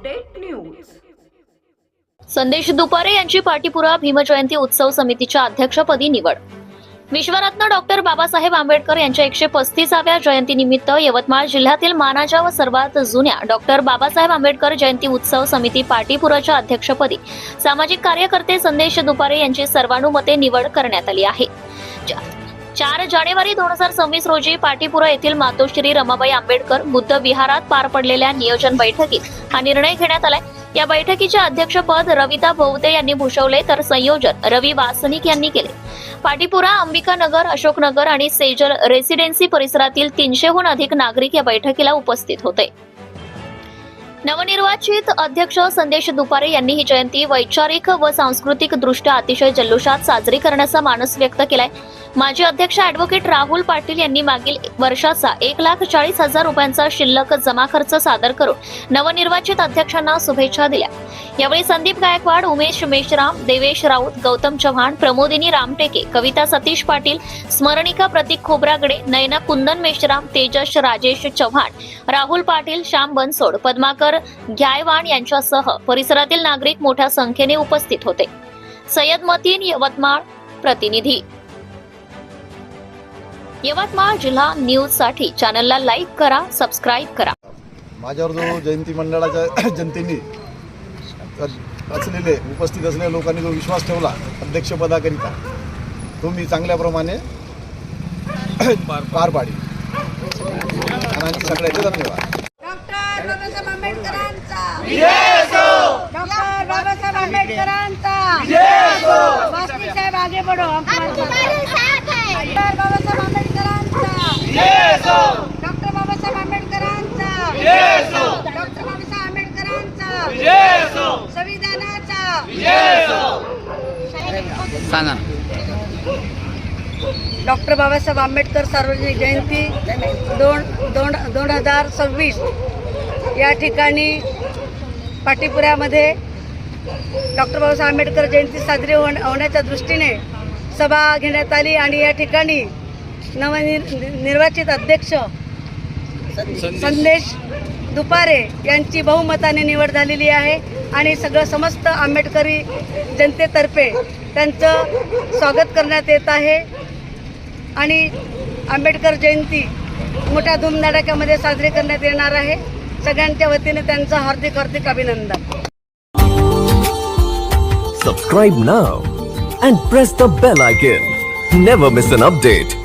Update news. संदेश दुपारे यांची पाटीपुरा भीमजयंती उत्सव समितीच्या अध्यक्षपदी निवड। विश्वरत्न डॉक्टर बाबासाहेब आंबेडकर यांच्या 135व्या जयंतीनिमित्त यवतमाळ जिल्ह्यातील मानाच्या व सर्वात जुन्या डॉक्टर बाबासाहेब आंबेडकर जयंती उत्सव समिती पाटीपुराच्या अध्यक्षपदी सामाजिक कार्यकर्ते संदेश दुपारे यांची सर्वानुमते निवड करण्यात आली आहे। 4 जानेवारी 2026 रोजी पाटीपुरा येथील मातोश्री रमाबाई आंबेडकर बुद्ध विहारात पार पडलेल्या नियोजन बैठकीत हा निर्णय घेण्यात आलाय। या बैठकीचे अध्यक्षपद रविता भोवते यांनी भूषवले तर संयोजन रवी वासनिक यांनी केले। पाटीपुरा, अंबिकानगर, अशोकनगर आणि सेजल रेसिडेन्सी परिसरातील 300हून अधिक नागरिक या बैठकीला उपस्थित होते। नवनिर्वाचित अध्यक्ष संदेश दुपारे यांनी ही जयंती वैचारिक व सांस्कृतिक दृष्ट्या अतिशय जल्लोषात साजरी करण्याचा मानस व्यक्त केलाय। माजी अध्यक्ष ॲडव्होकेट राहुल पाटील यांनी मागील वर्षाचा 1,40,000 रुपयांचा शिल्लक जमा खर्च सादर करून नवनिर्वाचित अध्यक्षांना शुभेच्छा दिल्या। यावेळी संदीप गायकवाड, उमेश मेश्राम, देवेश राऊत, गौतम चव्हाण, प्रमोदिनी रामटेके, कविता सतीश पाटील, स्मरणिका प्रतीक खोब्रागडे, नयना कुंदन मेश्राम, तेजस राजेश चव्हाण, राहुल पाटील, श्याम बनसोड, पद्माकर घ्यायवाण यांच्यासह परिसरातील नागरिक मोठ्या संख्येने उपस्थित होते। सय्यद मतीन, यवतमाळ प्रतिनिधी। यवतमाळ जिल्हा न्यूज साठी चॅनलला लाईक करा, सबस्क्राईब करा। माझ्यावर जो जयंती मंडळाच्या जनतेने उपस्थित असलेल्या लोकांनी जो विश्वास ठेवला अध्यक्षपदाकरिता तो मी चांगल्याप्रमाणे पार पाडी। सगळ्यांचे धन्यवाद। डॉक्टर बाबासाहेब आंबेडकरांचा जय हो। डॉक्टर बाबासाहेब आंबेडकरांचा जय हो। वासनिक साहेब आगे बढ़ो, हम तुम्हारे साथ हैं। डॉक्टर बाबासाहेब आंबेडकरांचा जय हो। डॉक्टर बाबासाहेब आंबेडकरांचा जय हो। डॉक्टर बाबासाहेब आंबेडकरांचा जय हो। संविधानाचा जय हो। डॉक्टर बाबासाहेब आंबेडकर सार्वजनिक जयंती 2026 या ठिकाणी पाटीपुऱ्यामध्ये डॉक्टर बाबासाहेब आंबेडकर जयंती साजरी होण्याच्या दृष्टीने सभा घेण्यात आली आणि या ठिकाणी नवनिर्वाचित अध्यक्ष संदेश दुपारे यांची बहुमताने निवड झालेली आहे आणि समस्त आंबेडकरी जनतेतर्फे त्यांचं स्वागत करण्यात येत आहे आणि आंबेडकर जयंती मोठ्या धूमधडाक्यामध्ये साजरी करण्यात येणार आहे। सगळ्यांच्या वतीने त्यांचं हार्दिक हार्दिक अभिनंदन। Subscribe now and press the bell icon. Never miss an update.